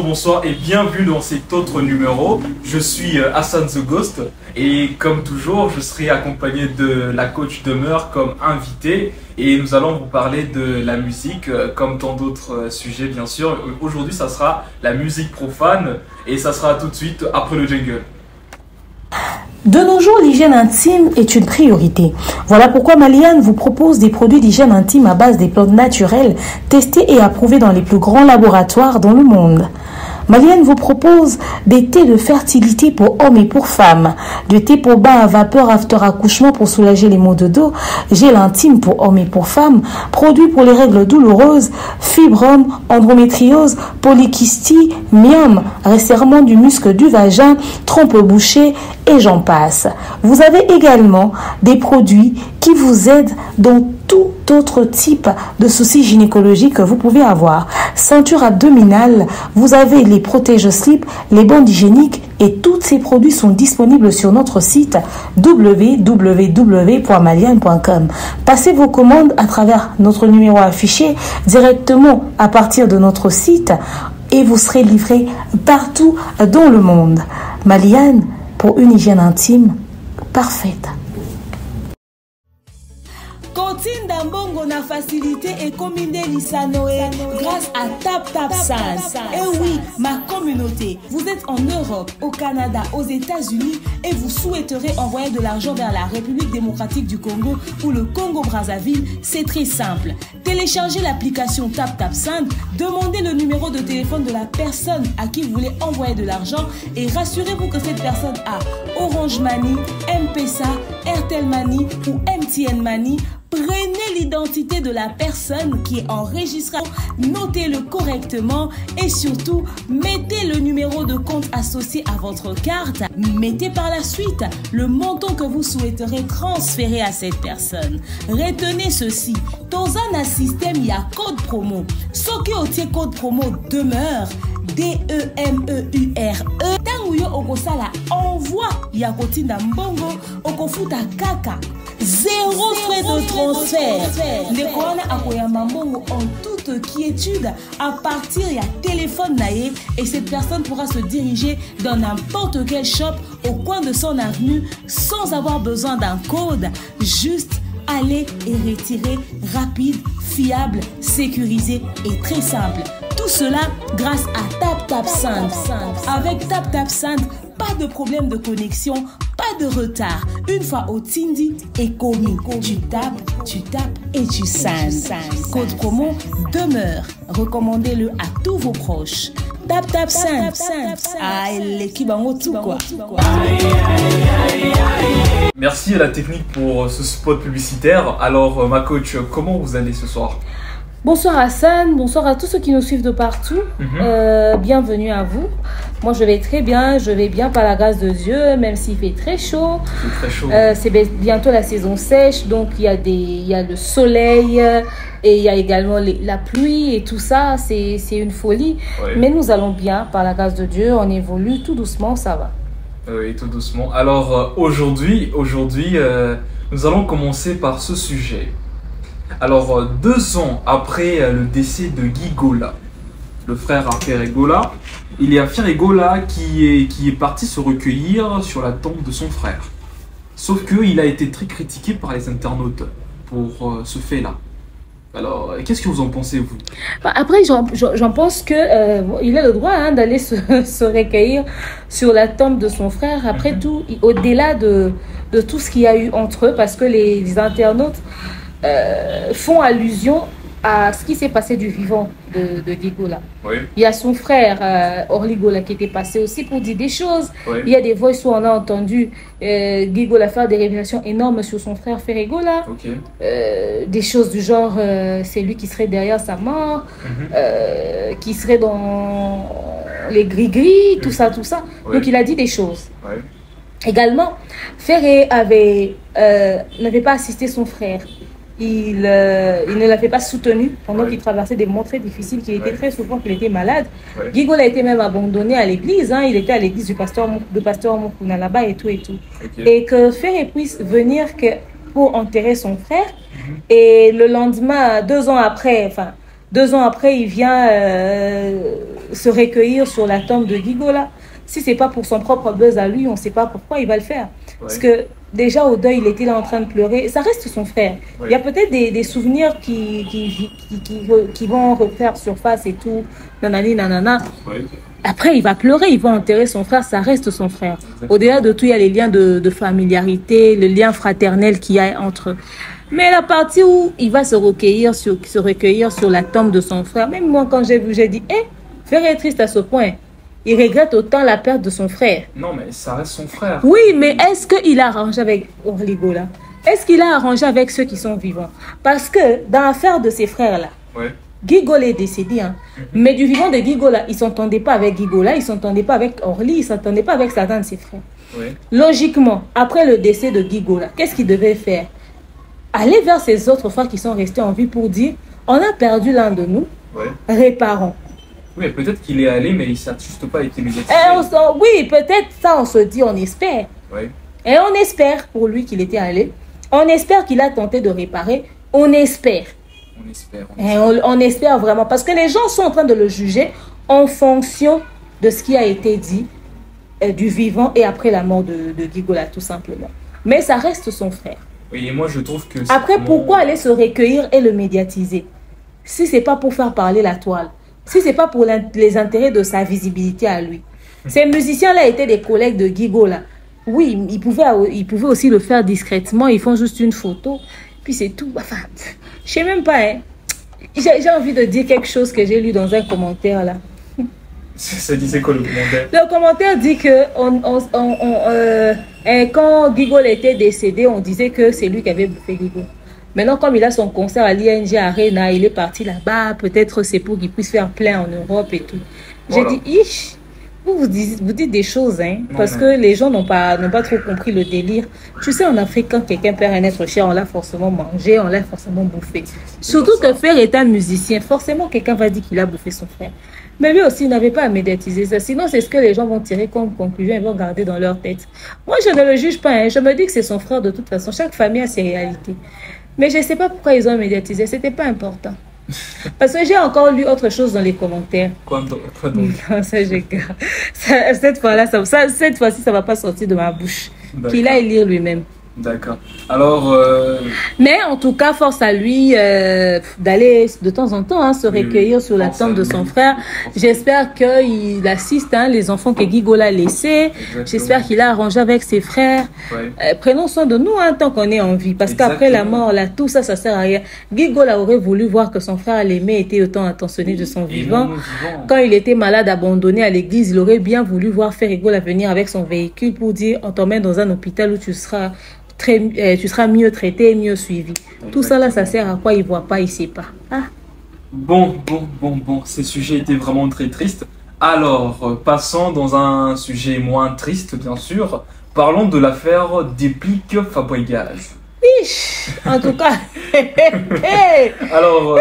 bonsoir et bienvenue dans cet autre numéro. Je suis Hassan The Ghost et comme toujours, je serai accompagné de la coach Demeure comme invité et nous allons vous parler de la musique comme tant d'autres sujets bien sûr. Aujourd'hui, ça sera la musique profane et ça sera tout de suite après le jingle. De nos jours, l'hygiène intime est une priorité. Voilà pourquoi Maliane vous propose des produits d'hygiène intime à base des plantes naturelles, testés et approuvés dans les plus grands laboratoires dans le monde. Maliane vous propose des thés de fertilité pour hommes et pour femmes, du thé pour bain à vapeur after accouchement pour soulager les maux de dos, gel intime pour hommes et pour femmes, produits pour les règles douloureuses, fibrome, endométriose, polykystie, myome, resserrement du muscle du vagin, trompe bouchée et j'en passe. Vous avez également des produits qui vous aident dans tout autre type de soucis gynécologiques que vous pouvez avoir. Ceinture abdominale, vous avez les protège-slip, les bandes hygiéniques et tous ces produits sont disponibles sur notre site www.maliane.com. Passez vos commandes à travers notre numéro affiché directement à partir de notre site et vous serez livré partout dans le monde. Maliane, pour une hygiène intime parfaite. Continue d'ambongo na facilité et commune Lissanoé grâce à TapTapSend. Et oui, ma communauté, vous êtes en Europe, au Canada, aux États-Unis et vous souhaiterez envoyer de l'argent vers la République démocratique du Congo ou le Congo-Brazzaville, c'est très simple. Téléchargez l'application TapTapSend, demandez le numéro de téléphone de la personne à qui vous voulez envoyer de l'argent et rassurez-vous que cette personne a Orange Money, M-Pesa, Airtel Money ou MTN Money. Prenez l'identité de la personne qui est enregistrée, notez-le correctement et surtout, mettez le numéro de compte associé à votre carte. Mettez par la suite le montant que vous souhaiterez transférer à cette personne. Retenez ceci, dans un système, il y a code promo. Ce qui est code promo demeure, D-E-M-E-U-R-E. Tanguyo okosala envoie Yakotinda Mbongo okofuta kaka. Zéro frais de transfert. Ndekoana akoyamba mbongo en toute quiétude à partir il y a téléphone naé et cette personne pourra se diriger dans n'importe quel shop au coin de son avenue sans avoir besoin d'un code. Juste aller et retirer rapide, fiable, sécurisé et très simple. Tout cela grâce à TapTapSend. Avec TapTapSend, pas de problème de connexion, pas de retard. Une fois au Tindi et commis, tu tapes et tu sends. Code promo demeure. Recommandez-le à tous vos proches. TapTapSend. Ah, l'équipe en tout quoi. Merci à la technique pour ce spot publicitaire. Alors ma coach, comment vous allez ce soir? Bonsoir Hassan, bonsoir à tous ceux qui nous suivent de partout. Bienvenue à vous. Moi je vais très bien, je vais bien par la grâce de Dieu, même s'il fait très chaud. C'est très chaud. C'est bientôt la saison sèche, donc il y a le soleil et il y a également la pluie et tout ça, c'est une folie. Ouais. Mais nous allons bien par la grâce de Dieu, on évolue tout doucement, ça va. Oui, tout doucement. Alors aujourd'hui, nous allons commencer par ce sujet. Alors, 2 ans après le décès de Guy Gola, le frère à Ferregola, il y a Ferregola qui est parti se recueillir sur la tombe de son frère. Sauf qu'il a été très critiqué par les internautes pour ce fait-là. Alors, qu'est-ce que vous en pensez, vous? Après, j'en pense qu'il a le droit d'aller se recueillir sur la tombe de son frère. Après tout, au-delà de tout ce qu'il y a eu entre eux, parce que les internautes font allusion à ce qui s'est passé du vivant de Guy Gola. Oui. Il y a son frère Orly Gola qui était passé aussi pour dire des choses. Oui. Il y a des voix où on a entendu Guy Gola faire des révélations énormes sur son frère Ferregola. Okay. Des choses du genre c'est lui qui serait derrière sa mort, qui serait dans les gris-gris, tout ça. Oui. Donc il a dit des choses. Oui. Également, Ferré n'avait pas assisté son frère. Il ne l'avait pas soutenu pendant qu'il traversait des moments très difficiles, qu'il était très souvent qu'il était malade. Guy Gola a été même abandonné à l'église, il était à l'église du pasteur Mokuna là-bas et tout. Okay. Et que Ferré puisse venir pour enterrer son frère. Et le lendemain, 2 ans après, il vient se recueillir sur la tombe de Gigola. Si c'est pas pour son propre buzz à lui, on ne sait pas pourquoi il va le faire. Ouais. Parce que déjà au deuil, il était là en train de pleurer. Ça reste son frère. Ouais. Il y a peut-être des souvenirs qui vont refaire surface et tout. Nanani, nanana. Ouais. Après, il va pleurer, il va enterrer son frère. Ça reste son frère. Au-delà de tout, il y a les liens de familiarité, le lien fraternel qu'il y a entre eux. Mais la partie où il va se recueillir sur la tombe de son frère, même moi, quand j'ai vu, j'ai dit, frère est triste à ce point. Il regrette autant la perte de son frère. Non, mais ça reste son frère. Oui, mais est-ce qu'il a arrangé avec Gigola? Est-ce qu'il a arrangé avec ceux qui sont vivants? Parce que dans l'affaire de ses frères-là, ouais. Gigola est décédé. Hein. Mais du vivant de Gigola, il ne s'entendait pas avec Gigola, il ne s'entendait pas avec Orly, il ne s'entendait pas avec certains de ses frères. Ouais. Logiquement, après le décès de Gigola, qu'est-ce qu'il devait faire? Aller vers ses autres frères qui sont restés en vie pour dire, on a perdu l'un de nous, ouais. Réparons. Oui, peut-être qu'il est allé, mais il n'a juste pas été médiatisé. Oui, peut-être ça, on se dit, on espère. Oui. Et on espère pour lui qu'il était allé. On espère qu'il a tenté de réparer. On espère. On espère vraiment. Parce que les gens sont en train de le juger en fonction de ce qui a été dit du vivant et après la mort de Gigola, tout simplement. Mais ça reste son frère. Oui, et moi, je trouve que... Après, pourquoi aller se recueillir et le médiatiser? Si ce n'est pas pour faire parler la toile. Si ce n'est pas pour les intérêts de sa visibilité à lui. Ces musiciens-là étaient des collègues de Gigola. Oui, ils pouvaient aussi le faire discrètement. Ils font juste une photo. Puis c'est tout. Enfin, je ne sais même pas. Hein. J'ai envie de dire quelque chose que j'ai lu dans un commentaire là. Ça disait quoi le commentaire? Le commentaire dit que quand Gigola était décédé, on disait que c'est lui qui avait bouffé Gigola. Maintenant, comme il a son concert à l'ING Arena, il est parti là-bas. Peut-être c'est pour qu'il puisse faire plein en Europe et tout. J'ai dit, vous dites des choses, hein, parce que les gens n'ont pas trop compris le délire. Tu sais, en Afrique, quand quelqu'un perd un être cher, on l'a forcément mangé, on l'a forcément bouffé. Surtout que frère est un musicien. Forcément, quelqu'un va dire qu'il a bouffé son frère. Mais lui aussi, il n'avait pas à médiatiser ça. Sinon, c'est ce que les gens vont tirer comme conclusion et vont garder dans leur tête. Moi, je ne le juge pas. Hein. Je me dis que c'est son frère de toute façon. Chaque famille a ses réalités. Mais je ne sais pas pourquoi ils ont médiatisé. Ce n'était pas important. Parce que j'ai encore lu autre chose dans les commentaires. Quoi donc? Non, ça, je garde. Cette fois-ci, ça ne va pas sortir de ma bouche. Qu'il aille lire lui-même. D'accord. Alors... Mais en tout cas, force à lui d'aller de temps en temps se recueillir sur la tombe de son frère. J'espère qu'il assiste les enfants que Gigola a laissés. J'espère qu'il a arrangé avec ses frères. Ouais. Prenons soin de nous tant qu'on est en vie. Parce qu'après la mort, là, tout ça, ça sert à rien. Gigola aurait voulu voir que son frère l'aimait, était autant attentionné de son vivant. Quand il était malade, abandonné à l'église, il aurait bien voulu voir Frère Gigola venir avec son véhicule pour dire on t'emmène dans un hôpital où tu seras mieux traité, mieux suivi. Exactement. Tout ça là, ça sert à quoi? Il ne voit pas, il ne sait pas. Ah. Bon, ces sujets étaient vraiment très tristes. Alors, passons dans un sujet moins triste, bien sûr. Parlons de l'affaire Déplique Fabregas. En tout cas, alors,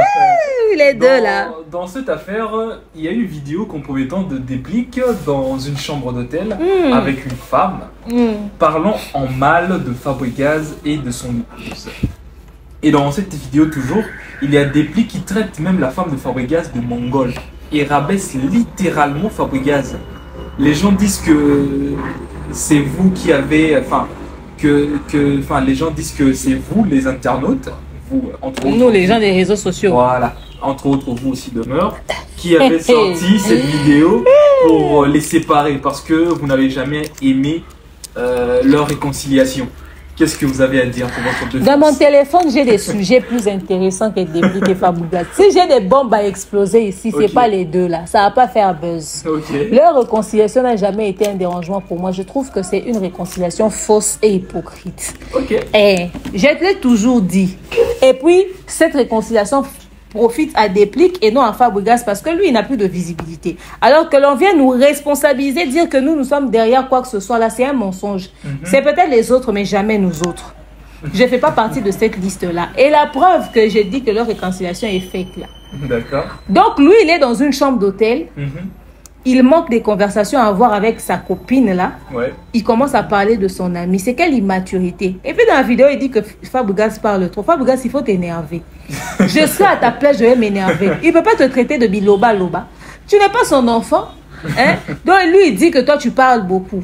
les deux là. Dans cette affaire, il y a une vidéo compromettante de Déplique dans une chambre d'hôtel avec une femme parlant en mal de Fabregas et de son épouse. Et dans cette vidéo toujours, il y a Déplique qui traite même la femme de Fabregas de mongole et rabaisse littéralement Fabregas. Les gens disent que c'est vous qui avez, les gens disent que c'est vous, les internautes, vous, entre autres, nous, les gens des réseaux sociaux. Voilà, entre autres, vous aussi demeure, qui avez sorti cette vidéo pour les séparer parce que vous n'avez jamais aimé leur réconciliation. Qu'est-ce que vous avez à dire pour votre défense? Dans mon téléphone, j'ai des sujets plus intéressants que Déplique et Fabregas. Si j'ai des bombes à exploser ici, c'est pas les deux là. Ça va pas faire buzz. Leur réconciliation n'a jamais été un dérangement pour moi. Je trouve que c'est une réconciliation fausse et hypocrite. Et je te l'ai toujours dit. Et puis, cette réconciliation profite à Déplique et non à Fabregas parce que lui, il n'a plus de visibilité. Alors que l'on vient nous responsabiliser, dire que nous sommes derrière quoi que ce soit là, c'est un mensonge. C'est peut-être les autres, mais jamais nous autres. Je ne fais pas partie de cette liste-là. Et la preuve que j'ai dit que leur réconciliation est fake là. D'accord. Donc lui, il est dans une chambre d'hôtel. Il manque des conversations à avoir avec sa copine là. Il commence à parler de son ami. C'est quelle immaturité. Et puis dans la vidéo, il dit que Fabregas parle trop. Fabregas, il faut t'énerver. Je serai à ta place, je vais m'énerver. Il ne peut pas te traiter de biloba-loba. Tu n'es pas son enfant. Hein? Donc lui, il dit que toi, tu parles beaucoup.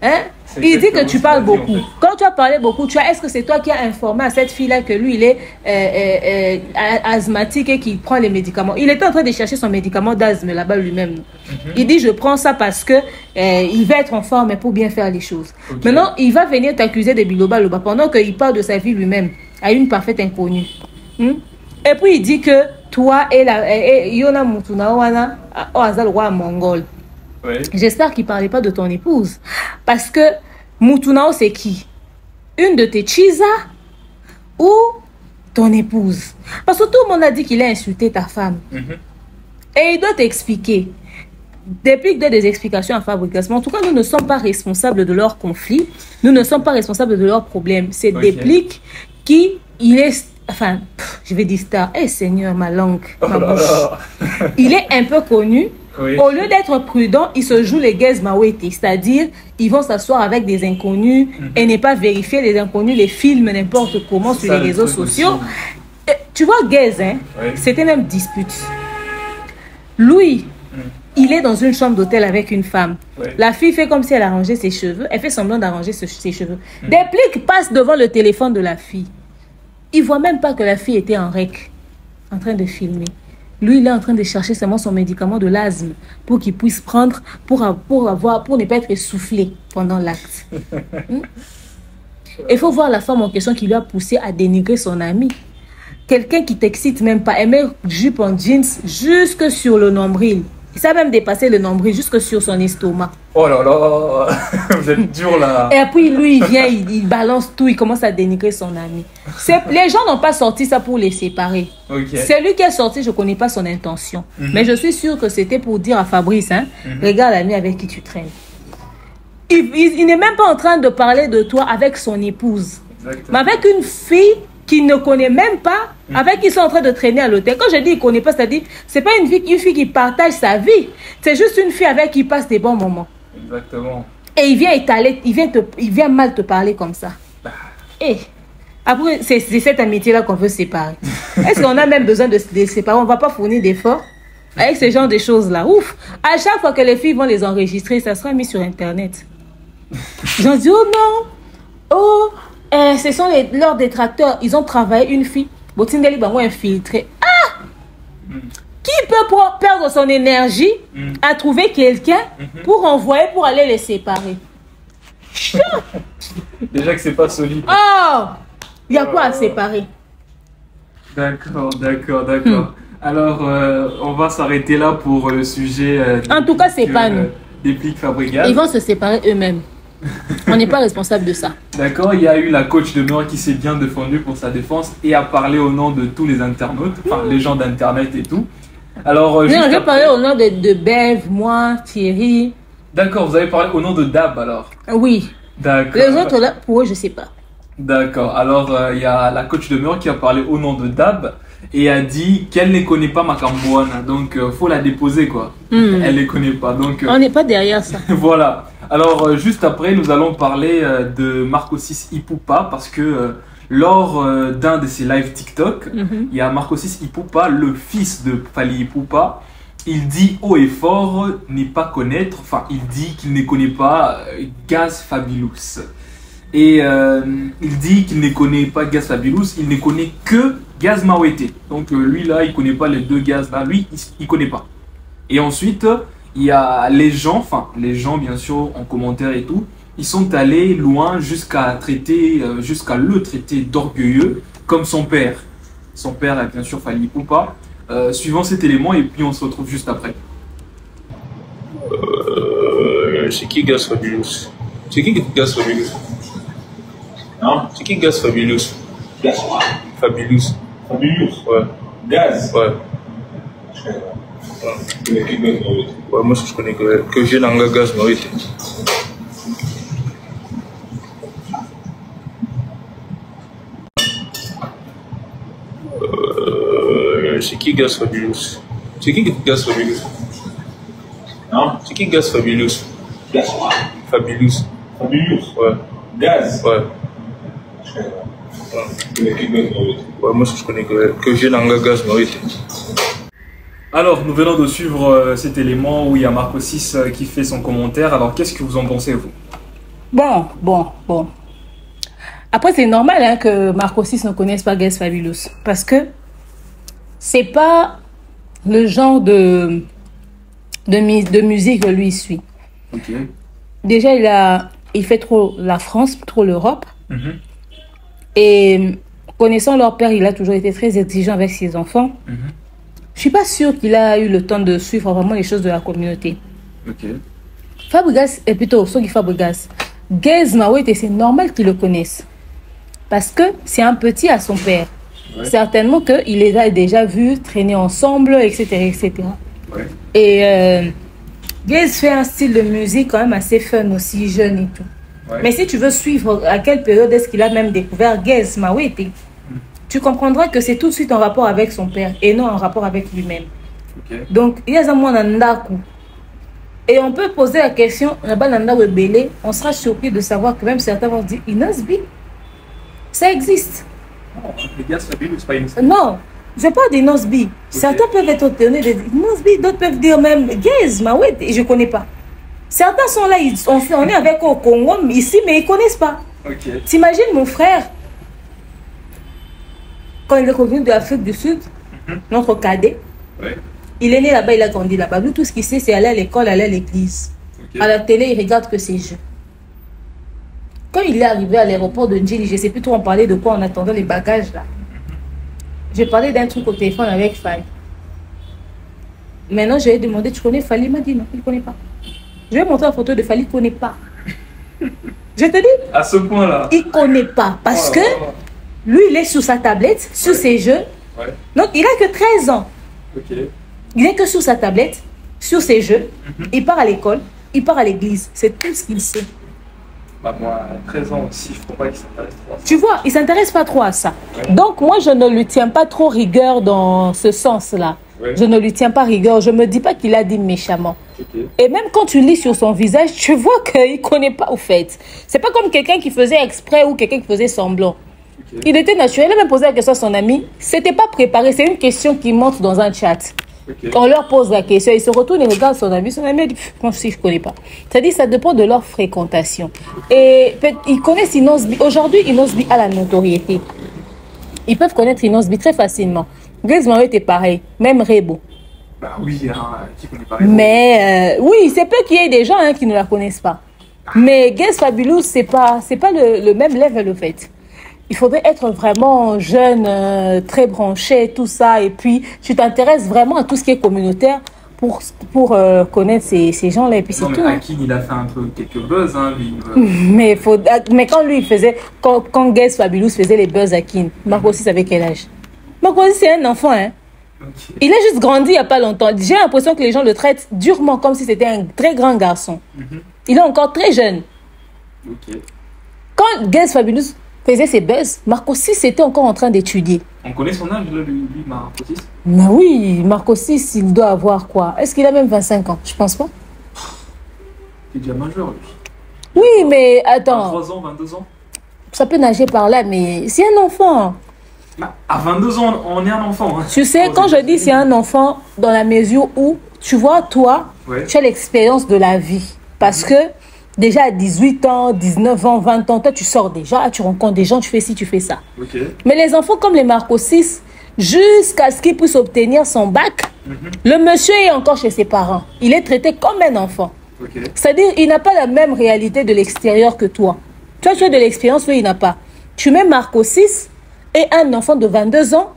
Hein? Il dit que tu parles beaucoup. En fait. Quand tu as parlé beaucoup, est-ce que c'est toi qui as informé à cette fille-là que lui, il est asthmatique et qu'il prend les médicaments? Il était en train de chercher son médicament d'asthme là-bas lui-même. Il dit, je prends ça parce que il va être en forme pour bien faire les choses. Maintenant, il va venir t'accuser de biloba-loba pendant qu'il parle de sa vie lui-même à une parfaite inconnue. Et puis, il dit que toi et Yona Mutunawana, roi mongol. Oui. J'espère qu'il ne parlait pas de ton épouse. Parce que Mutunao, c'est qui? Une de tes chisa ou ton épouse? Parce que tout le monde a dit qu'il a insulté ta femme. Et il doit t'expliquer. Depuis que des explications à Fabrication, en tout cas, nous ne sommes pas responsables de leurs conflits. Nous ne sommes pas responsables de leurs problèmes. C'est des pliques qui, il est... Enfin, je vais dire star. Eh Seigneur, ma langue, ma bouche. Il est un peu connu. Oui. Au lieu d'être prudent, ils se jouent les guez maweti, c'est-à-dire ils vont s'asseoir avec des inconnus et ne pas vérifier les inconnus, les films n'importe comment sur les réseaux sociaux. Et, tu vois, guez, hein, oui. C'était même dispute. Lui, il est dans une chambre d'hôtel avec une femme. Oui. La fille fait comme si elle arrangeait ses cheveux. Elle fait semblant d'arranger ses cheveux. Des pliques passent devant le téléphone de la fille. Il ne voit même pas que la fille était en rec, en train de filmer. Lui, il est en train de chercher seulement son médicament de l'asthme pour qu'il puisse prendre, pour ne pas être essoufflé pendant l'acte. Il faut voir la femme en question qui lui a poussé à dénigrer son ami. Quelqu'un qui t'excite même pas, elle met jupe en jeans jusque sur le nombril. Ça a même dépassé le nombril jusque sur son estomac. Oh là là, vous êtes dur là. Et puis lui, il vient, il balance tout, il commence à dénigrer son ami. Les gens n'ont pas sorti ça pour les séparer. Okay. C'est lui qui est sorti, je ne connais pas son intention. Mais je suis sûre que c'était pour dire à Fabrice, hein, regarde l'ami avec qui tu traînes. Il n'est même pas en train de parler de toi avec son épouse. Exactement. Mais avec une fille qu'il ne connaît même pas, avec qui ils sont en train de traîner à l'hôtel. Quand je dis qu'il ne connaît pas, c'est-à-dire, ce n'est pas une fille qui partage sa vie. C'est juste une fille avec qui il passe des bons moments. Exactement. Et il vient étaler, il vient mal te parler comme ça. Et après, c'est cette amitié-là qu'on veut séparer. Est-ce qu'on a même besoin de séparer? On ne va pas fournir d'efforts avec ce genre de choses-là. Ouf! À chaque fois que les filles vont les enregistrer, ça sera mis sur Internet. J'en dis, oh non! Oh! Ce sont leurs détracteurs. Ils ont travaillé une fille. Botindeli bango infiltré. Ah! Qui peut perdre son énergie à trouver quelqu'un pour envoyer pour aller les séparer? Déjà que c'est pas solide. Oh! Il y a quoi à séparer? D'accord. Alors, on va s'arrêter là pour le sujet. En tout cas, c'est pas nous. Des pliques Fabrigas. Ils vont se séparer eux-mêmes. On n'est pas responsable de ça. D'accord, il y a eu la coach de Meur qui s'est bien défendue pour sa défense et a parlé au nom de tous les internautes, enfin les gens d'internet et tout. Alors, je vais parler au nom de Bev, moi, Thierry. D'accord, vous avez parlé au nom de Dab alors? Oui. D'accord. Les autres là, pour eux, je sais pas. D'accord, alors il y a la coach de Meur qui a parlé au nom de Dab et a dit qu'elle ne connaît pas Makambouana, donc faut la déposer quoi. Elle ne les connaît pas, donc... On n'est pas derrière ça. Voilà. Alors, juste après, nous allons parler de Marcosis Ipupa parce que lors d'un de ses lives TikTok, il y a Marcosis Ipupa, le fils de Fally Ipupa. Il dit haut et fort ne pas connaître, enfin, il dit qu'il ne connaît pas Gaz Fabilous. Et il dit qu'il ne connaît pas Gaz Fabilous, il ne connaît que Gaz Mawete. Donc, lui là, il ne connaît pas les deux Gaz là, lui, il ne connaît pas. Et ensuite... il y a les gens bien sûr en commentaire et tout, ils sont allés loin jusqu'à le traiter d'orgueilleux comme son père. Son père a bien sûr Fally Ipupa. Suivant cet élément et puis on se retrouve juste après. C'est qui Gaz Fabilous? C'est qui Gaz Fabilous? Non? C'est qui Gaz Fabilous? Gaz quoi? Fabilous. Fabilous? Ouais. Gaz? Ouais. Ouais, moi je connais que j'ai dans le Gaz Mawete. C'est qui Gaz Fabilous? C'est qui Gaz Fabilous? Non? C'est qui Gaz Fabilous? Gaz quoi? Fabilous. Fabilous? Ouais. Gaz? Ouais. Ouais, moi je connais que j'ai dans le Gaz Mawete. Alors, nous venons de suivre cet élément où il y a Marco 6 qui fait son commentaire. Alors, qu'est-ce que vous en pensez, vous? Bon. Après, c'est normal hein, que Marco 6 ne connaisse pas Guess Fabulous. Parce que c'est pas le genre de musique que lui suit. Ok. Déjà, il fait trop la France, trop l'Europe. Mhm. Et connaissant leur père, il a toujours été très exigeant avec ses enfants. Mhm. Je suis pas sûre qu'il a eu le temps de suivre vraiment les choses de la communauté. Ok. Fabregas, et plutôt, ceux qui Fabregas, Gez Mawete, c'est normal qu'ils le connaissent. Parce que c'est un petit à son père. Ouais. Certainement qu'il les a déjà vus traîner ensemble, etc. etc. Ouais. Et Gez fait un style de musique quand même assez fun aussi, jeune et tout. Ouais. Mais si tu veux suivre à quelle période est-ce qu'il a même découvert Gez Mawete, tu comprendras que c'est tout de suite en rapport avec son père et non en rapport avec lui-même. Ok. Donc, il y a un mois Nandaku. Et on peut poser la question, on sera surpris de savoir que même certains vont dire Inosbi. Ça existe. Non, les gars, c'est Fabulous, pas une... Non, je parle d'Inosbi. Certains peuvent être étonnés de Inosbi, d'autres peuvent dire même Gez, Mawet, et je ne connais pas. Certains sont là, on est avec au Congo ici, mais ils ne connaissent pas. Ok. T'imagines mon frère, quand il est revenu de l'Afrique du Sud, notre cadet, Ouais. il est né là-bas, il a grandi là-bas. Lui, tout ce qu'il sait, c'est aller à l'école, aller à l'église. Ok. À la télé, il regarde que ses jeux. Quand il est arrivé à l'aéroport de Ndjili, je ne sais plus trop en parler de quoi en attendant les bagages là. J'ai parlé d'un truc au téléphone avec Fali. Maintenant, je lui ai demandé, tu connais Fali? Il m'a dit non, il ne connaît pas. Je lui ai montré la photo de Fali, il ne connaît pas. Je te dis, À ce point-là. il ne connaît pas. Parce Oh que là là. lui, il est sur sa tablette, sur ses jeux. Ouais. Donc, il n'a que 13 ans. Ok. Il n'est que sur sa tablette, sur ses jeux. Il part à l'école, il part à l'église. C'est tout ce qu'il sait. Bah, moi, à 13 ans aussi, il ne faut pas qu'il s'intéresse trop à ça. Tu vois, il ne s'intéresse pas trop à ça. Ouais. Donc, moi, je ne lui tiens pas trop rigueur dans ce sens-là. Ouais. Je ne lui tiens pas rigueur. Je ne me dis pas qu'il a dit méchamment. Ok. Et même quand tu lis sur son visage, tu vois qu'il ne connaît pas, au fait. C'est pas comme quelqu'un qui faisait exprès ou quelqu'un qui faisait semblant. Ok. Il était naturel. Il a même posé la question à son ami. C'était pas préparé. C'est une question qui monte dans un chat. Ok. On leur pose la question, ils se retournent et regardent son ami. Son ami a dit, moi aussi je ne connais pas. C'est-à-dire ça dépend de leur fréquentation. Et ils connaissent Inosbi. Aujourd'hui, Inosbi a la notoriété. Ils peuvent connaître Inosbi très facilement. Gez Mawete est pareil, même Rebo. Bah oui, hein, qui connaît pas. Mais oui, c'est peu qu'il y ait des gens hein, qui ne la connaissent pas. Mais Gez Fabulous, c'est pas le même level au fait. Il faudrait être vraiment jeune, très branché, tout ça. Et puis, tu t'intéresses vraiment à tout ce qui est communautaire pour connaître ces gens-là. Et puis, c'est Non, mais tout. Hein. Akin, il a fait un peu quelques buzz, hein, lui. Mais quand lui, il faisait... Quand Gez Fabulous faisait les buzz à Kin, Marco aussi savait quel âge. Marco aussi, c'est un enfant, hein. Ok. Il a juste grandi il n'y a pas longtemps. J'ai l'impression que les gens le traitent durement comme si c'était un très grand garçon. Il est encore très jeune. Ok. Quand Gez Fabulous faisait ses buzz, Marco 6 était encore en train d'étudier. On connaît son âge, là, lui Marco 6. Mais oui, Marco 6, il doit avoir quoi? Est-ce qu'il a même 25 ans? Je pense pas. Il est déjà majeur, lui. Oui, mais attends, 23 ans, 22 ans. ça peut nager par là, mais c'est un enfant. Bah, à 22 ans, on est un enfant. Hein. Tu sais, quand je dis c'est un enfant, dans la mesure où, tu vois, toi, Ouais. tu as l'expérience de la vie. Parce que déjà à 18 ans, 19 ans, 20 ans, toi, tu sors déjà, tu rencontres des gens, tu fais ci, tu fais ça. Ok. Mais les enfants comme les Marco 6, jusqu'à ce qu'il puisse obtenir son bac, le monsieur est encore chez ses parents. Il est traité comme un enfant. Ok. C'est-à-dire, il n'a pas la même réalité de l'extérieur que toi. Toi, tu as de l'expérience, lui, il n'a pas. Tu mets Marco 6 et un enfant de 22 ans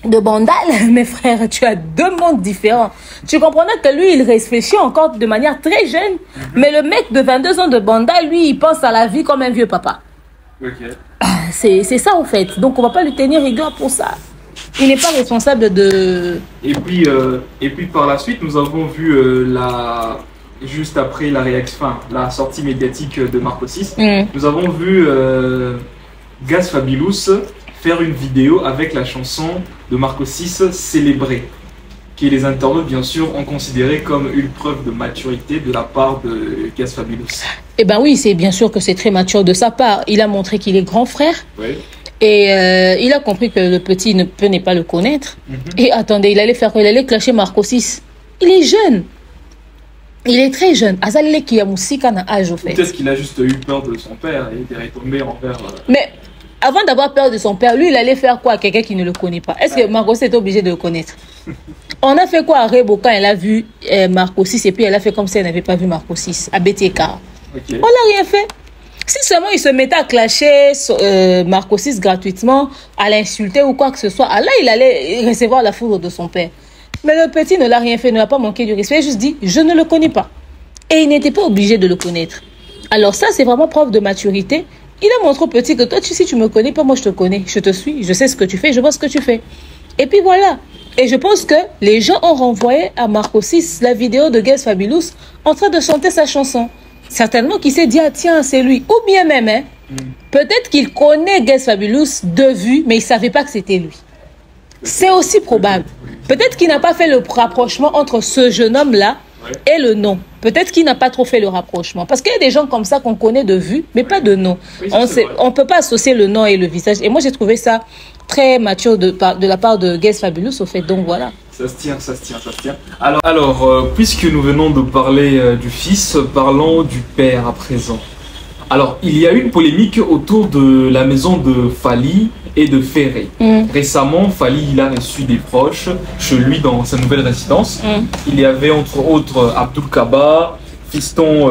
de Bandal, mes frères, tu as deux mondes différents. Tu comprendras que lui, il réfléchit encore de manière très jeune, mais le mec de 22 ans de Bandal, lui, il pense à la vie comme un vieux papa. Ok. C'est ça, en fait. Donc, on ne va pas lui tenir rigueur pour ça. Il n'est pas responsable de... Et puis par la suite, nous avons vu juste après la sortie médiatique de Marco 6, nous avons vu Gez Fabulous faire une vidéo avec la chanson de Marco 6 Célébrer, qui les internautes bien sûr ont considéré comme une preuve de maturité de la part de Gez Fabulous. Eh ben oui, c'est bien sûr que c'est très mature de sa part. Il a montré qu'il est grand frère. Ouais. Et il a compris que le petit ne peut pas le connaître. Et attendez, il allait faire quoi? Il allait clasher Marco 6. Il est jeune. Il est très jeune. Azalé qui a Moussika na âge au fait. Peut-être qu'il a juste eu peur de son père et il est retombé envers. Mais avant d'avoir peur de son père, lui, il allait faire quoi à quelqu'un qui ne le connaît pas? Est-ce que Marco 6 était obligé de le connaître? On a fait quoi à Rebo quand elle a vu Marco 6 et puis elle a fait comme si elle n'avait pas vu Marco 6 à BTK? Okay. On n'a rien fait. Si seulement il se mettait à clasher Marco 6 gratuitement, à l'insulter ou quoi que ce soit, là, il allait recevoir la foudre de son père. Mais le petit ne l'a rien fait, ne l'a pas manqué du respect, il a juste dit, je ne le connais pas. Et il n'était pas obligé de le connaître. Alors ça, c'est vraiment preuve de maturité. Il a montré au petit que toi, si tu me connais pas, moi je te connais, je te suis, je sais ce que tu fais, je vois ce que tu fais. Et puis voilà. Et je pense que les gens ont renvoyé à Marco 6 la vidéo de Guess Fabulous en train de chanter sa chanson. Certainement qu'il s'est dit, ah tiens, c'est lui. Ou bien même, hein, peut-être qu'il connaît Guess Fabulous de vue, mais il ne savait pas que c'était lui. C'est aussi probable. Peut-être qu'il n'a pas fait le rapprochement entre ce jeune homme-là et le nom. Peut-être qu'il n'a pas trop fait le rapprochement. Parce qu'il y a des gens comme ça qu'on connaît de vue, mais pas de nom. Oui, on ne peut pas associer le nom et le visage. Et moi, j'ai trouvé ça très mature de la part de Guess Fabulous, au fait. Donc, voilà. Ça se tient, ça se tient, ça se tient. Alors puisque nous venons de parler du fils, parlons du père à présent. Alors, il y a eu une polémique autour de la maison de Fally et de Ferré. Récemment, Fally, il a reçu des proches chez lui dans sa nouvelle résidence. Il y avait entre autres Abdul Kaba, Fiston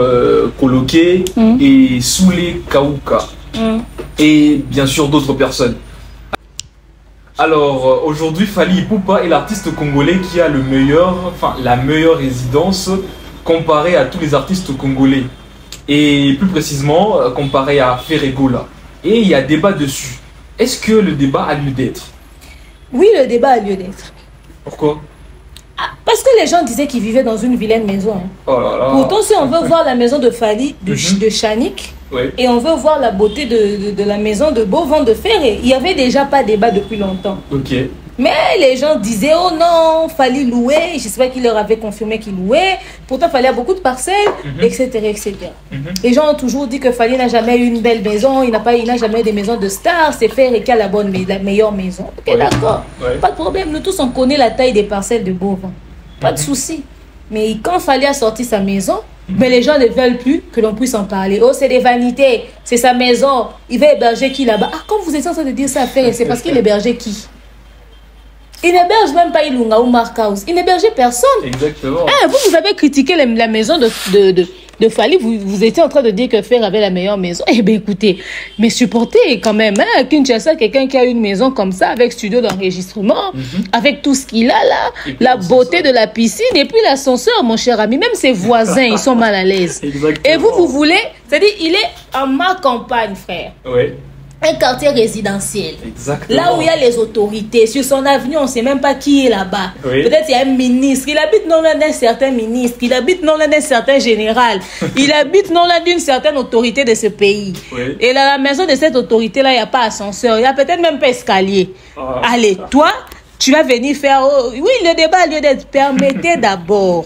Koloké et Soulé Kaouka. Et bien sûr d'autres personnes. Alors aujourd'hui, Fally Ipupa est l'artiste congolais qui a la meilleure résidence comparée à tous les artistes congolais. Et plus précisément comparé à Ferregola. Et il y a débat dessus. Est-ce que le débat a lieu d'être? Oui, le débat a lieu d'être. Pourquoi? Parce que les gens disaient qu'ils vivaient dans une vilaine maison. Oh là là. Pourtant, si on veut voir la maison de Fally, de Chanik, et on veut voir la beauté de la maison de Beauvant de Ferré, il n'y avait déjà pas débat depuis longtemps. Ok. Mais les gens disaient, oh non, Fally louait. Je ne sais pas qui leur avait confirmé qu'il louait. Pourtant, Fally a beaucoup de parcelles, etc. etc. Les gens ont toujours dit que Fally n'a jamais eu une belle maison. Il n'a jamais eu des maisons de stars. C'est Ferré qui a la meilleure maison. Ok, d'accord. Pas de problème. Nous tous, on connaît la taille des parcelles de Beauvant. Pas de souci. Mais quand Fally a sorti sa maison, mais les gens ne veulent plus que l'on puisse en parler. Oh, c'est des vanités. C'est sa maison. Il va héberger qui là-bas? Ah, quand vous êtes en train de dire ça à Ferré, c'est parce qu'il hébergeait qui? Il n'héberge même pas Ilunga ou Markhouse. Il n'hébergeait personne. Exactement. Ah, vous avez critiqué la maison de Fally. Vous étiez en train de dire que Ferré avait la meilleure maison. Eh bien, écoutez, mais supportez quand même. Hein, Kinshasa, quelqu'un qui a une maison comme ça, avec studio d'enregistrement, avec tout ce qu'il a là, la beauté de la piscine, et puis l'ascenseur, mon cher ami. Même ses voisins, ils sont mal à l'aise. Et vous voulez... C'est-à-dire, il est en ma campagne, frère. Oui. Un quartier résidentiel. Exactement. Là où il y a les autorités. Sur son avenue, on ne sait même pas qui est là-bas. Oui. Peut-être il y a un ministre. Il habite non loin d'un certain ministre. Il habite non loin d'un certain général. Il habite non loin d'une certaine autorité de ce pays. Oui. Et dans la maison de cette autorité-là, il n'y a pas ascenseur. Il n'y a peut-être même pas escalier. Allez, toi, tu vas venir faire... Oh, oui, le débat a lieu d'être. Permettez d'abord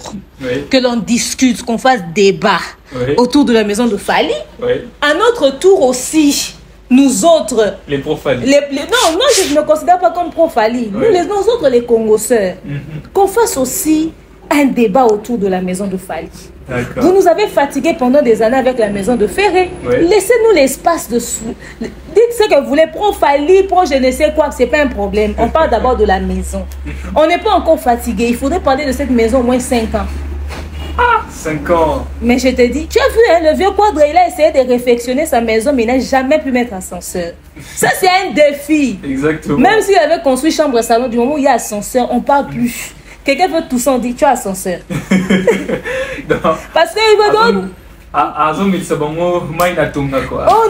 que l'on discute, qu'on fasse débat autour de la maison de Fally. À notre tour aussi... Nous autres, les pro-Fally. Non, moi je ne me considère pas comme pro-Fally. Nous autres, les Congoseurs, qu'on fasse aussi un débat autour de la maison de Fally. Vous nous avez fatigués pendant des années avec la maison de Ferré. Laissez-nous l'espace de... Dites ce que vous voulez, pro-Fally, pro je ne sais quoi, c'est pas un problème. On parle d'abord de la maison. On n'est pas encore fatigué. Il faudrait parler de cette maison au moins 5 ans. 5 ans. Mais je te dis, tu as vu, hein, le vieux Quadre, il a essayé de réfectionner sa maison, mais il n'a jamais pu mettre ascenseur. Ça, c'est un défi. Exactement. Même s'il avait construit chambre et salon, du moment où il y a ascenseur, on ne parle plus. Quelqu'un veut tout ça, on dit, tu as ascenseur. Parce qu'il veut donc... Oh,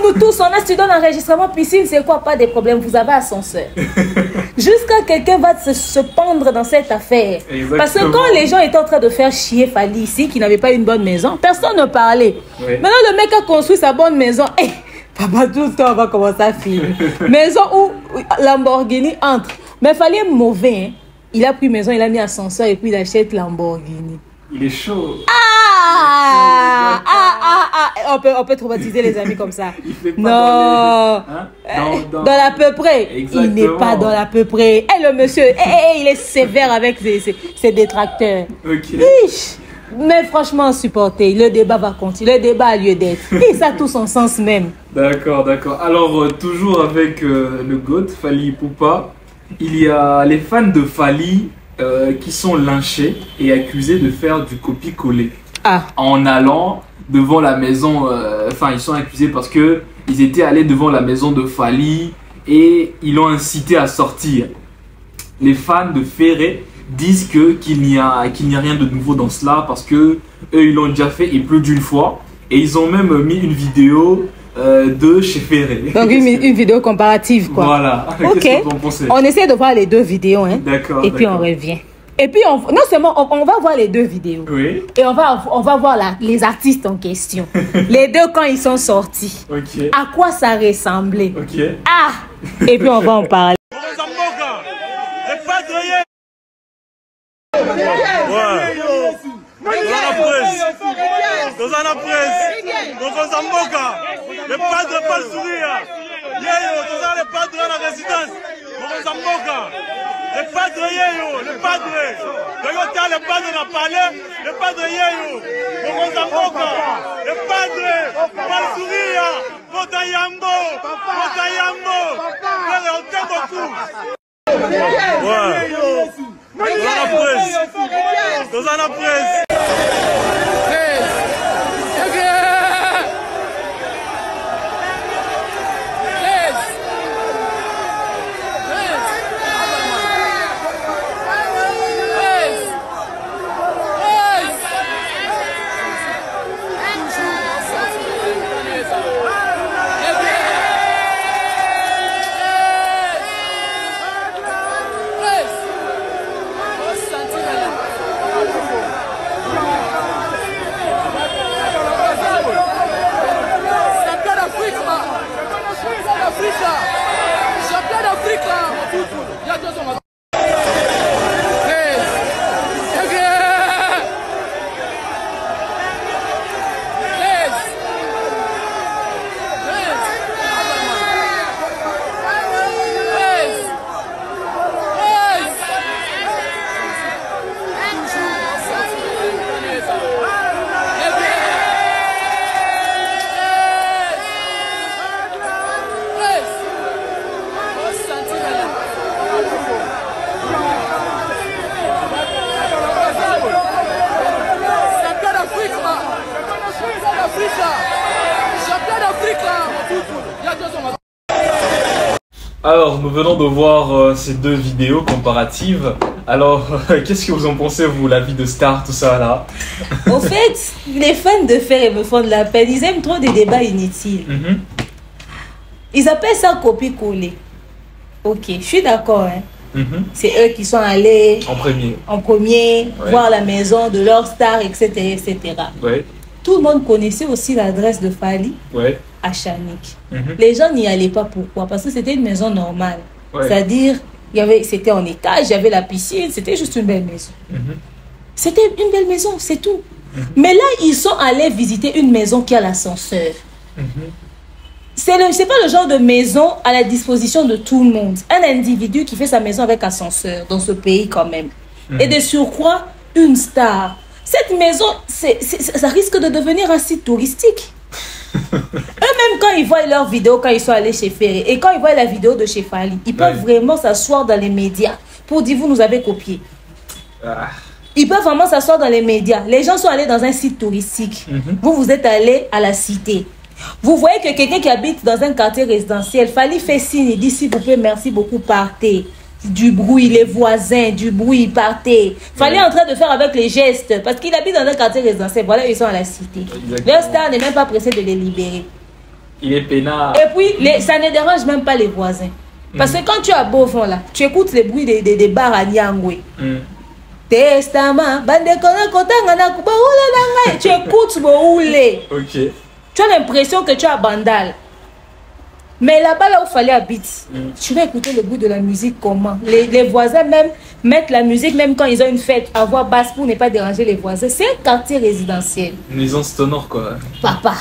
nous tous, on a studio d'enregistrement, piscine, c'est quoi? Pas de problème, vous avez ascenseur. Jusqu'à quelqu'un va se pendre dans cette affaire. Exactement. Parce que quand les gens étaient en train de faire chier Fally ici, qui n'avait pas une bonne maison, personne ne parlait. Maintenant, le mec a construit sa bonne maison. Hey, papa, tout ce qu'on va commencer à filmer. Maison où Lamborghini entre. Mais Fally est mauvais. Hein. Il a pris maison, il a mis ascenseur et puis il achète Lamborghini. Il est chaud. On peut traumatiser les amis comme ça. Il fait pas Non. dans Dans l'à peu près. Exactement. Il n'est pas dans l'à peu près. Et le monsieur, il est sévère avec ses détracteurs. Ok. Ish. Mais franchement, supporter. Le débat va continuer. Le débat a lieu d'être. Et ça a tout son sens même. D'accord, d'accord. Alors, toujours avec le GOAT, Fally Ipupa, il y a les fans de Fally qui sont lynchés et accusés de faire du copier-coller. En allant devant la maison, enfin ils sont accusés parce que ils étaient allés devant la maison de Fally et ils l'ont incité à sortir. Les fans de Ferré disent qu'il n'y a rien de nouveau dans cela parce que eux ils l'ont déjà fait et plus d'une fois et ils ont même mis une vidéo de chez Ferré. Donc une vidéo comparative quoi. Voilà. Ok. Qu'est-ce que vous en pensez? On essaie de voir les deux vidéos hein. D'accord. Et puis on revient. Et puis non seulement on va voir les deux vidéos. Oui. Et on va voir les artistes en question. Les deux quand ils sont sortis. Ok. À quoi ça ressemblait. Ok. Et puis on va en parler. Dans la presse, donc on s'en moque. Le padre pas le sourire. Le padre dans la résidence, donc on s'en moque. Le padre, le padre. Le padre n'a parlé, le padre, donc on s'en moque. Le padre, pas le sourire. Potayambo, on t'aime beaucoup. Ouais. Dans la presse. Alors, nous venons de voir ces deux vidéos comparatives. Alors, qu'est-ce que vous en pensez, vous, la vie de star, tout ça, là? Au fait, les fans de Ferré me font de la peine. Ils aiment trop des débats inutiles. Ils appellent ça copier-coller. Ok, je suis d'accord. Hein. C'est eux qui sont allés en premier voir la maison de leur star, etc. etc. Ouais. Tout le monde connaissait aussi l'adresse de Fally à Chanik. Les gens n'y allaient pas. Pourquoi? Parce que c'était une maison normale. C'est-à-dire, c'était en étage, il y avait la piscine, c'était juste une belle maison. C'était une belle maison, c'est tout. Mais là, ils sont allés visiter une maison qui a l'ascenseur. C'est pas le genre de maison à la disposition de tout le monde. Un individu qui fait sa maison avec ascenseur dans ce pays quand même. Et de surcroît, une star. Cette maison, ça risque de devenir un site touristique. Eux-mêmes, quand ils voient leurs vidéos, quand ils sont allés chez Ferré, et quand ils voient la vidéo de chez Fally, ils peuvent vraiment s'asseoir dans les médias pour dire, vous nous avez copié. Ils peuvent vraiment s'asseoir dans les médias. Les gens sont allés dans un site touristique. Vous êtes allés à la cité. Vous voyez que quelqu'un qui habite dans un quartier résidentiel, Fally fait signe, il dit, s'il vous plaît, merci beaucoup, partez. Du bruit, les voisins, du bruit, partez. Fally en train de faire avec les gestes, parce qu'il habite dans un quartier résidentiel. Voilà, ils sont à la cité. Leur star n'est même pas pressé de les libérer. Il est peinard. Et puis, ça ne dérange même pas les voisins. Parce que quand tu es à Beaufort, là, tu écoutes les bruits des bars à Nyangwe. Testament, tu écoutes Boulé. Tu as l'impression que tu as Bandal. Mais là-bas, là où il fallait habiter, tu vas écouter le bruit de la musique comment? Les voisins même mettent la musique, même quand ils ont une fête, à voix basse pour ne pas déranger les voisins. C'est un quartier résidentiel. Nuisance sonore, quoi. Papa,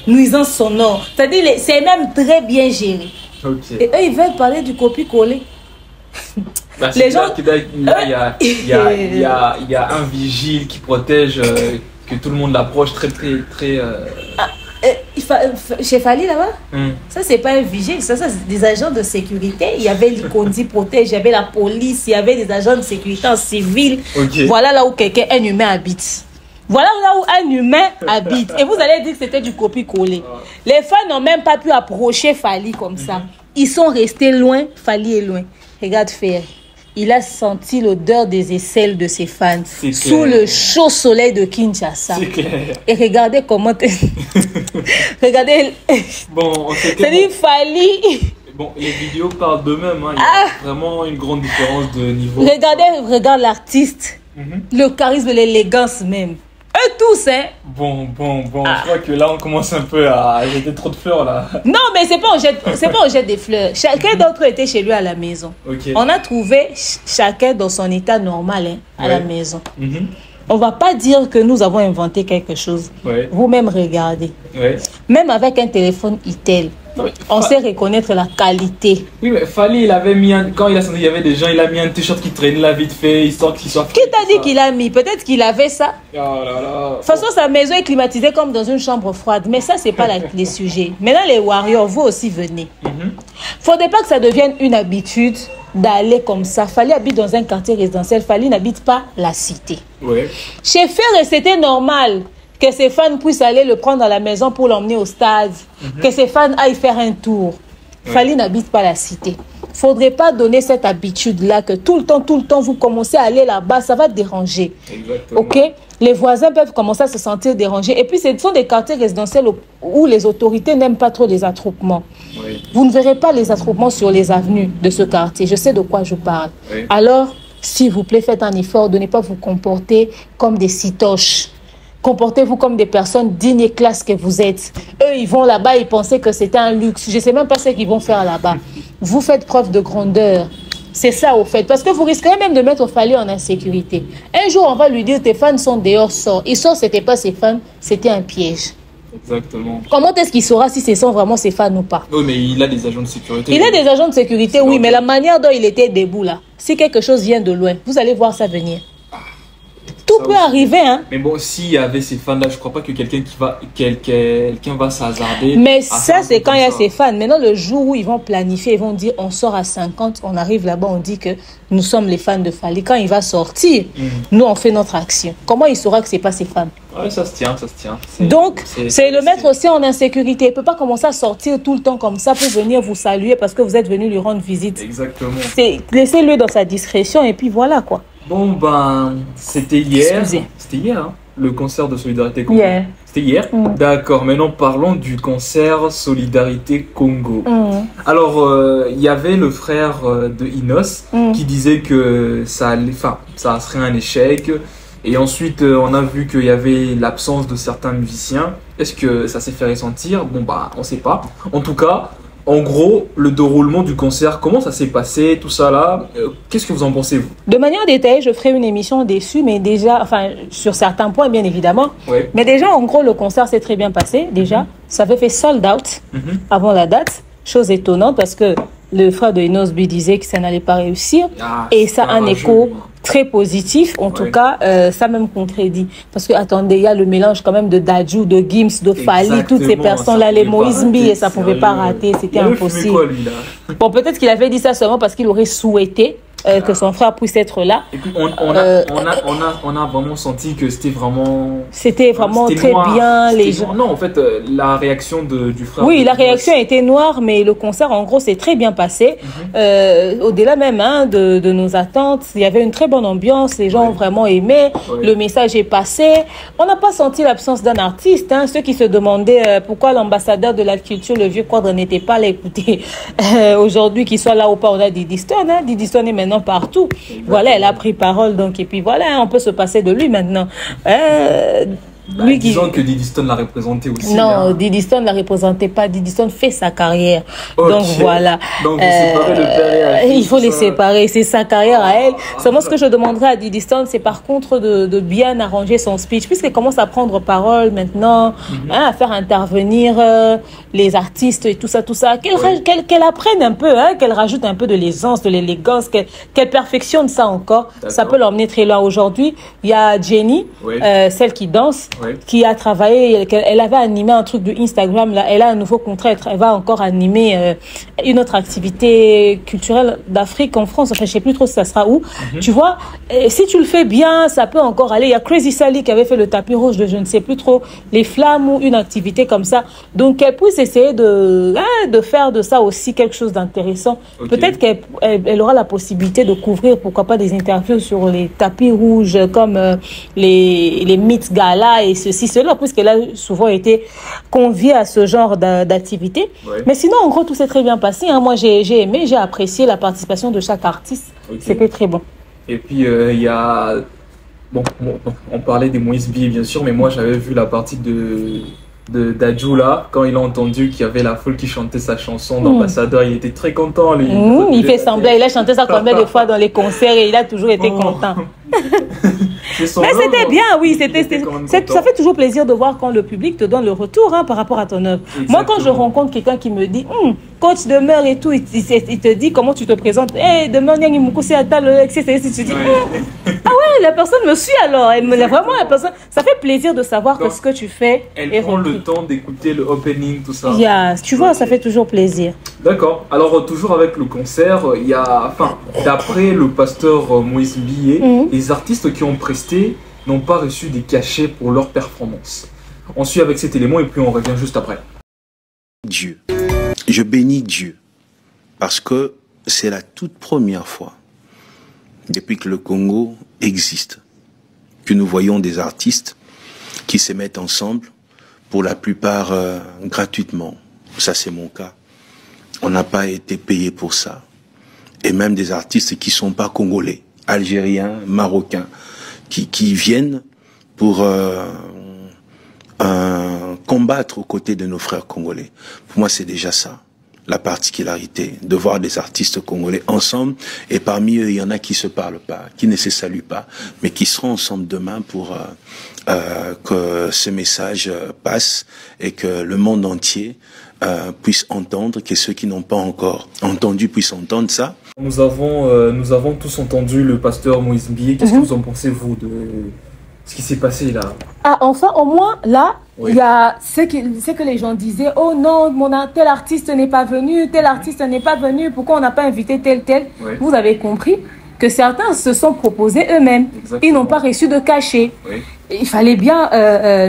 nuisance sonore. C'est-à-dire, c'est même très bien géré. Ok. Et eux, ils veulent parler du copier-coller. Bah, Les gens... il y a un vigile qui protège que tout le monde l'approche très. Chez Fali là-bas, ça c'est pas un vigile, ça c'est des agents de sécurité. Il y avait l'Ikondi protège, il y avait la police, il y avait des agents de sécurité en civil. Okay. Voilà là où un humain habite. Voilà là où un humain habite. Et vous allez dire que c'était du copier-coller. Les fans n'ont même pas pu approcher Fali comme ça. Ils sont restés loin, Fali est loin. Regarde faire. Il a senti l'odeur des aisselles de ses fans sous le chaud soleil de Kinshasa. C'est clair. Et regardez comment... regardez... Bon, on sait que... C'est-à-dire Fali... Bon, les vidéos parlent d'eux-mêmes. Hein. Il y a vraiment une grande différence de niveau. Regarde l'artiste. Le charisme, l'élégance même. Eux tous, hein. Bon. Je crois que là, on commence un peu à jeter trop de fleurs, là. Non, mais c'est pas on jette des fleurs. Chacun d'entre eux était chez lui à la maison. Okay. On a trouvé chacun dans son état normal, hein, à la maison. On va pas dire que nous avons inventé quelque chose. Vous-même regardez. Même avec un téléphone Itel, on sait reconnaître la qualité. Oui, mais Fali, il avait mis quand il a senti qu'il y avait des gens, il a mis un t-shirt qui traîne là vite fait, histoire qu'il soit... Qui t'a dit qu'il a mis? Peut-être qu'il avait ça. Oh là là. De toute façon, sa maison est climatisée comme dans une chambre froide. Mais ça, c'est pas les sujets. Maintenant, les warriors, vous aussi venez. Faudrait pas que ça devienne une habitude d'aller comme ça. Fali habite dans un quartier résidentiel. Fali n'habite pas la cité. Chez Ferre, c'était normal que ses fans puissent aller le prendre à la maison pour l'emmener au stade, que ses fans aillent faire un tour. Fali n'habite pas la cité. Faudrait pas donner cette habitude-là que tout le temps, vous commencez à aller là-bas, ça va déranger. Exactement. Ok? Les voisins peuvent commencer à se sentir dérangés. Et puis, ce sont des quartiers résidentiels où les autorités n'aiment pas trop les attroupements. Vous ne verrez pas les attroupements sur les avenues de ce quartier. Je sais de quoi je parle. Alors, s'il vous plaît, faites un effort de ne pas vous comporter comme des citoches. Comportez-vous comme des personnes dignes et classes que vous êtes. Eux, ils vont là-bas, ils pensaient que c'était un luxe. Je ne sais même pas ce qu'ils vont faire là-bas. Vous faites preuve de grandeur. C'est ça, au fait. Parce que vous risquerez même de mettre Fali en insécurité. Un jour, on va lui dire, tes fans sont dehors, sort. Il sort, ce n'était pas ses fans, c'était un piège. Exactement. Comment est-ce qu'il saura si ce sont vraiment ses fans ou pas? Oui, mais il a des agents de sécurité. Il a des agents de sécurité, oui, mais la manière dont il était debout là, si quelque chose vient de loin, vous allez voir ça venir. Tout peut arriver, hein. Mais bon, s'il y avait ces fans-là, je crois pas que quelqu'un va s'hasarder. Mais ça, c'est quand il y a ces fans. Maintenant, le jour où ils vont planifier, ils vont dire, on sort à 50, on arrive là-bas, on dit que nous sommes les fans de Fali. Quand il va sortir, nous, on fait notre action. Comment il saura que c'est pas ses fans? Ouais, ça se tient. Donc, c'est le mettre aussi en insécurité. Il ne peut pas commencer à sortir tout le temps comme ça pour venir vous saluer parce que vous êtes venu lui rendre visite. Exactement. Laissez-le dans sa discrétion et puis voilà, quoi. Bon, ben, c'était hier. Excusez. C'était hier, hein, le concert de Solidarité Congo. Yeah. C'était hier. D'accord, maintenant parlons du concert Solidarité Congo. Alors, il y avait le frère de Inos qui disait que ça serait un échec. Et ensuite, on a vu qu'il y avait l'absence de certains musiciens. Est-ce que ça s'est fait ressentir? Bon, bah, on sait pas. En tout cas, en gros, le déroulement du concert, comment ça s'est passé, tout ça là, qu'est-ce que vous en pensez, vous? De manière détaillée, je ferai une émission dessus, mais déjà, enfin, sur certains points, bien évidemment. Mais déjà, en gros, le concert s'est très bien passé, déjà. Ça avait fait sold out avant la date. Chose étonnante, parce que le frère de Inosby disait que ça n'allait pas réussir. Et ça a un écho très positif, en tout cas, ça même contredit. Parce que, attendez, il y a le mélange quand même de Dadju, de Gims, de Fali, toutes ces personnes-là, les Moïse Mbi, et ça ne pouvait pas rater, c'était impossible. Quoi, lui, là? Bon, peut-être qu'il avait dit ça seulement parce qu'il aurait souhaité que son frère puisse être là. Et puis, on a vraiment senti que c'était vraiment... C'était vraiment très noir. bien. Les gens... Non, en fait, la réaction du frère... Oui, la réaction était noire, mais le concert, en gros, s'est très bien passé. Au-delà même de nos attentes, il y avait une très bonne ambiance. Les gens ont vraiment aimé. Le message est passé. On n'a pas senti l'absence d'un artiste. Ceux qui se demandaient pourquoi l'ambassadeur de la culture, le vieux Quadre, n'était pas là. Écoutez, aujourd'hui, qu'il soit là ou pas, on a Didi Stone. Didi Stone est maintenant partout. Voilà, elle a pris parole. Donc, et puis voilà, on peut se passer de lui maintenant. Lui disons que Diddy Stone l'a représenté aussi. Non, hein. Diddy Stone ne la représentait pas. Diddy Stone fait sa carrière. Ok. Donc voilà. Donc, vous séparez le père et la fille, il faut les ça. séparer. C'est sa carrière à elle. Seulement, ce que je demanderais à Diddy Stone, c'est par contre de bien arranger son speech. Puisqu'elle commence à prendre parole maintenant, hein, à faire intervenir les artistes et tout ça. Qu'elle apprenne un peu, hein, qu'elle rajoute un peu de l'aisance, de l'élégance, qu'elle perfectionne ça encore. Ça peut l'emmener très loin. Aujourd'hui, il y a Jenny, Oui. celle qui danse, Oui. qui a travaillé, elle avait animé un truc de Instagram, là, elle a un nouveau contrat, elle va encore animer une autre activité culturelle d'Afrique en France, enfin je sais plus trop si ça sera où, tu vois, et si tu le fais bien, ça peut encore aller. Il y a Crazy Sally qui avait fait le tapis rouge de je ne sais plus trop, les flammes ou une activité comme ça, donc elle puisse essayer de faire de ça aussi quelque chose d'intéressant. Ok. Peut-être qu'elle aura la possibilité de couvrir, pourquoi pas, des interviews sur les tapis rouges comme les Meet Gala et ceci, cela, puisqu'elle a souvent été conviée à ce genre d'activité. Ouais. Mais sinon, en gros, tout s'est très bien passé. Hein. Moi, j'ai aimé, j'ai apprécié la participation de chaque artiste. Ok. C'était très bon. Et puis, il y a... Bon, on parlait des Moïse B, bien sûr, mais moi, j'avais vu la partie d'Adjoula, quand il a entendu qu'il y avait la foule qui chantait sa chanson d'ambassadeur, il était très content, lui. Il fait semblant, il a chanté ça combien de fois dans les concerts et il a toujours été content. Mais c'était bien, oui, ça fait toujours plaisir de voir quand le public te donne le retour, hein, par rapport à ton œuvre. Moi, quand je rencontre quelqu'un qui me dit coach demeure et tout, il te dit comment tu te présentes. Demeure, tu dis ah ouais, la personne me suit alors. Vraiment, la personne, ça fait plaisir de savoir que ce que tu fais. Elle prend le temps d'écouter le opening, tout ça. Tu vois, ça fait toujours plaisir. D'accord. Alors, toujours avec le concert, il y a, enfin, d'après le pasteur Moïse Billet, les artistes qui ont presté n'ont pas reçu des cachets pour leur performance. On suit avec cet élément et puis on revient juste après. Dieu. Je bénis Dieu parce que c'est la toute première fois depuis que le Congo existe que nous voyons des artistes qui se mettent ensemble, pour la plupart gratuitement. Ça, c'est mon cas. On n'a pas été payé pour ça. Et même des artistes qui sont pas congolais, algériens, marocains, qui viennent pour combattre aux côtés de nos frères congolais. Pour moi, c'est déjà ça, la particularité, de voir des artistes congolais ensemble, et parmi eux, il y en a qui se parlent pas, qui ne se saluent pas, mais qui seront ensemble demain pour que ce message passe et que le monde entier puisse entendre, que ceux qui n'ont pas encore entendu puissent entendre ça. Nous avons tous entendu le pasteur Moïse Billet. Qu'est-ce que vous en pensez, vous, de ce qui s'est passé là? Ah, enfin, au moins, là, Oui. il y a ce que les gens disaient. Oh non, tel artiste n'est pas venu, tel artiste n'est pas venu, pourquoi on n'a pas invité tel? Oui. Vous avez compris que certains se sont proposés eux-mêmes. Exactement. Ils n'ont pas reçu de cachet. Oui. Il fallait bien,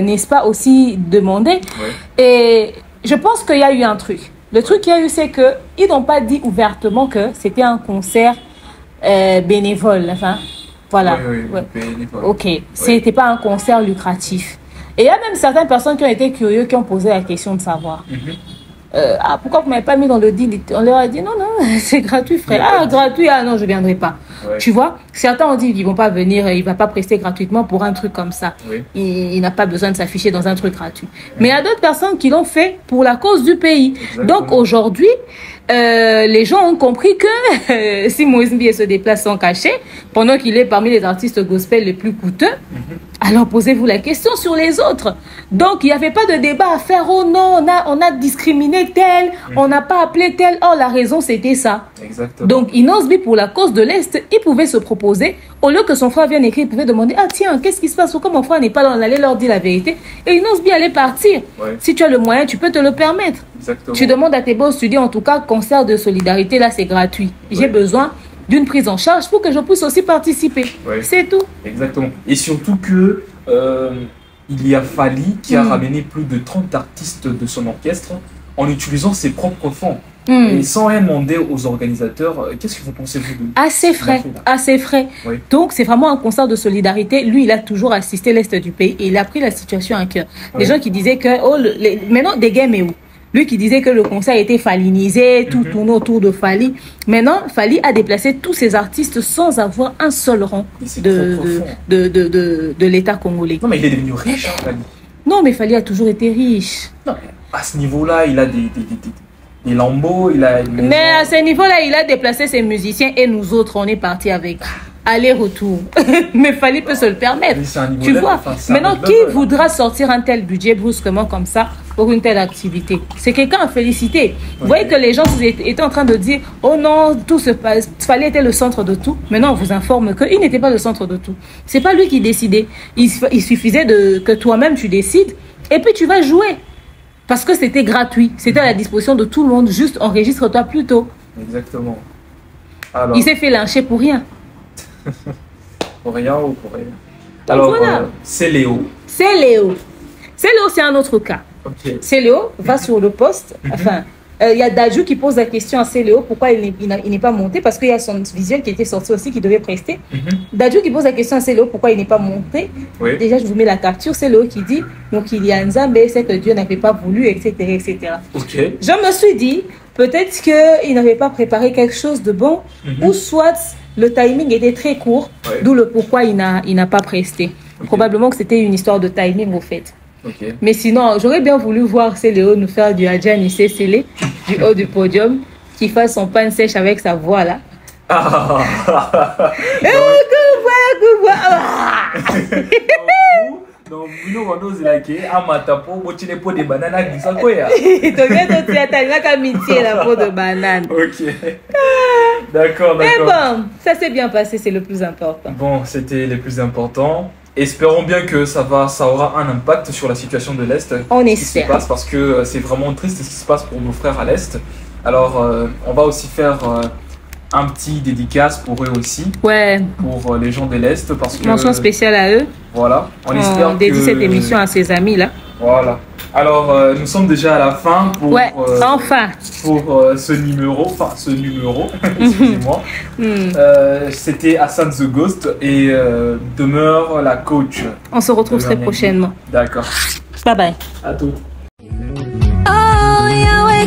n'est-ce pas, aussi demander. Oui. Et je pense qu'il y a eu un truc. Le truc qu'il y a eu, c'est qu'ils n'ont pas dit ouvertement que c'était un concert bénévole. Enfin, voilà. Oui, oui, Ouais. bénévole. Ok, c'était pas un concert lucratif. Et il y a même certaines personnes qui ont été curieux, qui ont posé la question de savoir. Pourquoi vous ne m'avez pas mis dans le deal? On leur a dit non, c'est gratuit, frère. Ah, gratuit, ah non, je ne viendrai pas. Ouais. Tu vois, certains ont dit qu'ils ne vont pas venir, il ne va pas prester gratuitement pour un truc comme ça. Oui. Il n'a pas besoin de s'afficher dans un truc gratuit. Mais il y a d'autres personnes qui l'ont fait pour la cause du pays. Exactement. Donc aujourd'hui, les gens ont compris que si Moïse Billet se déplace sans cachet, pendant qu'il est parmi les artistes gospel les plus coûteux, alors posez-vous la question sur les autres. Donc il n'y avait pas de débat à faire. Oh non, on a discriminé tel, on n'a pas appelé tel. Oh, la raison c'était ça. Exactement. Donc Inosbi, pour la cause de l'Est, il pouvait se proposer, au lieu que son frère vienne écrire, il pouvait demander, ah tiens, qu'est-ce qui se passe? Pourquoi mon frère n'est pas là? On allait leur dire la vérité. Et Inosbi allait partir. Ouais. Si tu as le moyen, tu peux te le permettre. Exactement. Tu demandes à tes boss, tu dis en tout cas, concert de solidarité, là c'est gratuit. J'ai besoin d'une prise en charge pour que je puisse aussi participer. Ouais. C'est tout. Exactement. Et surtout que il y a Fali qui a ramené plus de 30 artistes de son orchestre en utilisant ses propres fonds. Et sans rien demander aux organisateurs. Qu'est-ce que vous pensez, vous, de Assez frais, assez frais. Oui. Donc, c'est vraiment un concert de solidarité. Lui, il a toujours assisté l'Est du pays et il a pris la situation à cœur. Les gens qui disaient que, maintenant, des gays, mais où? Lui qui disait que le concert était fallinisé, tout tournait autour de Fally. Maintenant, Fally a déplacé tous ses artistes sans avoir un seul rang de l'État congolais. Non, mais il est devenu riche, hein, Fally. Non, mais Fally a toujours été riche. Non, à ce niveau-là, il a des lambeaux, il a... Mais à ce niveau-là, il a déplacé ses musiciens et nous autres, on est partis avec aller-retour. Mais Fally peut se le permettre. Tu vois, maintenant, qui voudra sortir un tel budget brusquement comme ça pour une telle activité? C'est quelqu'un à féliciter. Vous voyez que les gens étaient en train de dire « Oh non, tout se passe. Fally était le centre de tout. » Maintenant, on vous informe qu'il n'était pas le centre de tout. C'est pas lui qui décidait. Il suffisait que toi-même tu décides et puis tu vas jouer. Parce que c'était gratuit. C'était à la disposition de tout le monde. Juste enregistre-toi plus tôt. Exactement. Alors... Il s'est fait lyncher pour rien. Pour rien ou pour rien. Alors, voilà. C'est Léo. C'est Léo. C'est Léo, c'est un autre cas. Okay. C'est Léo va sur le poste. Enfin, il y a Dadju qui pose la question à Léo pourquoi il n'est pas monté, parce qu'il y a son visuel qui était sorti aussi qui devait prester. Dadju qui pose la question à Léo pourquoi il n'est pas monté. Oui. Déjà, je vous mets la capture. C'est Léo qui dit donc il y a Nzambe, c'est que Dieu n'avait pas voulu, etc., etc. Okay. Je me suis dit peut-être qu'il n'avait pas préparé quelque chose de bon, ou soit le timing était très court, d'où le pourquoi il n'a pas presté. Probablement que c'était une histoire de timing au fait. Mais sinon, j'aurais bien voulu voir Léo nous faire du Adja Nissé Sélé du haut du podium, qui fasse son pain sèche avec sa voix là. Donc, nous on ose liker amata po botine po de banana glissa koya. La peau de banane. Ok. D'accord, d'accord. Mais bon, ça s'est bien passé, c'est le plus important. Bon, c'était le plus important. Espérons bien que ça aura un impact sur la situation de l'Est. On espère. Ce qui se passe, parce que c'est vraiment triste ce qui se passe pour nos frères à l'Est. Alors, on va aussi faire un petit dédicace pour eux aussi. Ouais. Pour les gens de l'Est, parce que... Mention spéciale à eux. Voilà. On dédie cette émission à ses amis là. Voilà. Alors, nous sommes déjà à la fin pour, enfin. Pour ce numéro, excusez-moi. C'était Hassan the Ghost et demeure la coach. On se retrouve très prochainement. D'accord. Bye bye. À toutes. Oh, Yahweh,